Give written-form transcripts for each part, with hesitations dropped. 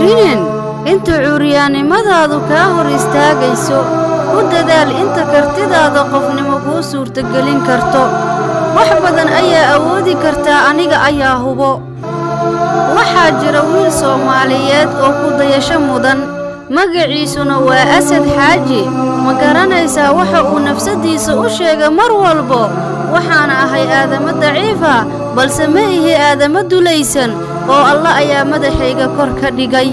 aaminin inta cuuryaannimadaadu kaa hor istaagayso u dadaal inta kartidaada qofnimo kuu suurtagelin karto wax badan ayaa awoodi kartaa aniga ayaa hubo waxaa jira wiil Soomaaliyeed oo ku dayasho mudan magaciisuna waa Asad Xaaji ma garanaysaa waxa uu nafsadiisa u sheegay mar walbo waxaan ahay aadamo daciifa balse ma ihi aadamo dulaysan oo Allah ayaa madaxayga kor ka dhigay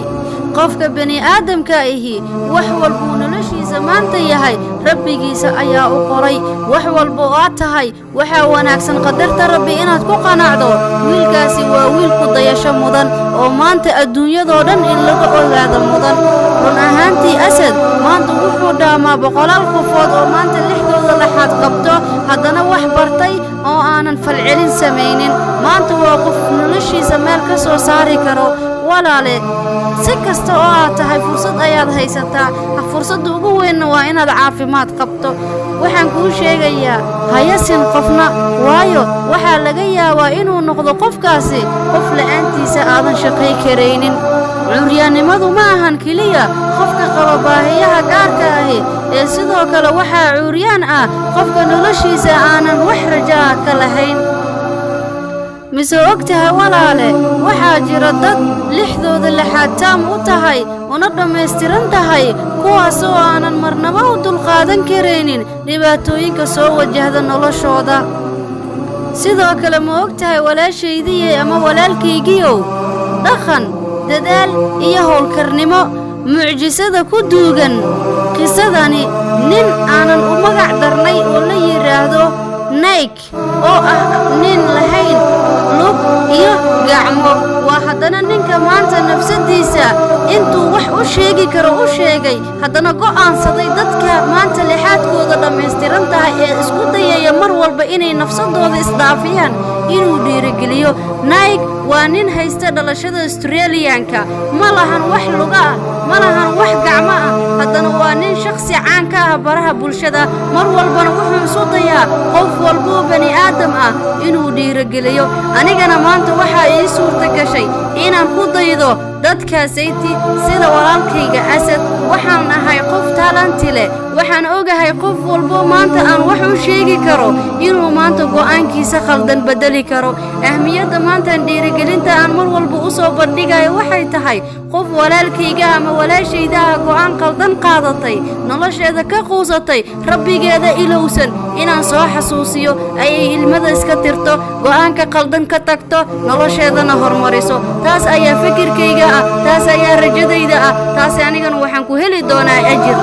qofka bani aadamka ahi wax walba noloshiisa maanta yahay rabbigiisa ayaa u qoray wax walba oo tahay waxa wanaagsan qadarta rabbi inaad ku qanacdo wiilkaasi waa wiil ku dayasho mudan oo maanta adduunyada dhan in laga ogaado mudan run ahaantii Asad maanta wuxuu dhaamaa boqolaal qofood oo maanta lixdooda laxaad qabto haddana wax bartay oo aanan falcelin samaynin maanta waa qof noloshiisa meel ka soo saari karo walaale si kasta oo aad tahay fursad ayaad haysataa fursadda ugu weyn waa inaad caafimaad qabto waxaan kuu sheegayaa hayasin qofna waayo waxa laga yaabaa inuu noqdo qofkaasi qof la'aantiisa aadan shaqay kareynin cuuryaannimadu ma ahan kaliya qofka qaba baahiyaha gaarka ah ee sidoo kale waxa cuuryaan ah qofka noloshiisa aanan wax rajaa ka lahayn mise ogtahay walaale waxaa jira dad lixdooda laxaad taam u tahay una dhammaystiran tahay kuwaas oo aanan marnaba u dulqaadan karaynin dhibaatooyinka soo wajahda noloshooda sidoo kale ma ogtahay walaashaydii ama walaalkaygiiow dhaqan dadaal iyo howlkarnimo mucjisada ku duugan qisadani nin aanan u magac darnay oo la yiraahdo Nike oo ah nin lahayn lug iyo gacmo waa haddana ninka maanta nafsadiisa intuu wax u sheegi karo u sheegay haddana go'aansaday dadka maanta lixaadkooda dhammaystiran tahay ee isku dayaya mar walba inay nafsadooda isdaafiyaan inuu dhiirigeliyo Nike waa nin haysta dhalashada Australianka ma lahan wax luga ah ma lahan wax gacmo ah haddana waa nin shakhsi caan ka ah baraha bulshada mar walbana wuxuu isu dayaa qof walba bani aadam ah inuu dhiirigeliyo anigana maanta waxa ii suurta gashay inaan ku daydo dadkaasaytii sida walaalkayga Asad waxaan ahay qof talent leh waxaan ogahay qof walba maanta aan wax u sheegi karo inuu maanta go'aankiisa khaldan bedeli karo ahmiyada maanta dhiirigelinta aan mar walba u soo bandhigayo waxay tahay qof walaalkayga ama walaashayda go'aan khaldan qaadatay nolosheeda ka quusatay rabbigeeda ilowsan inaan soo xasuusiyo ay ilmada iska tirto go'aanka khaldan ka tagto nolosheedana hormariso taas ayaa fikirkayga ah taas ayaa rajadayda ah taas anigana waxaan ku heli doonaa ajir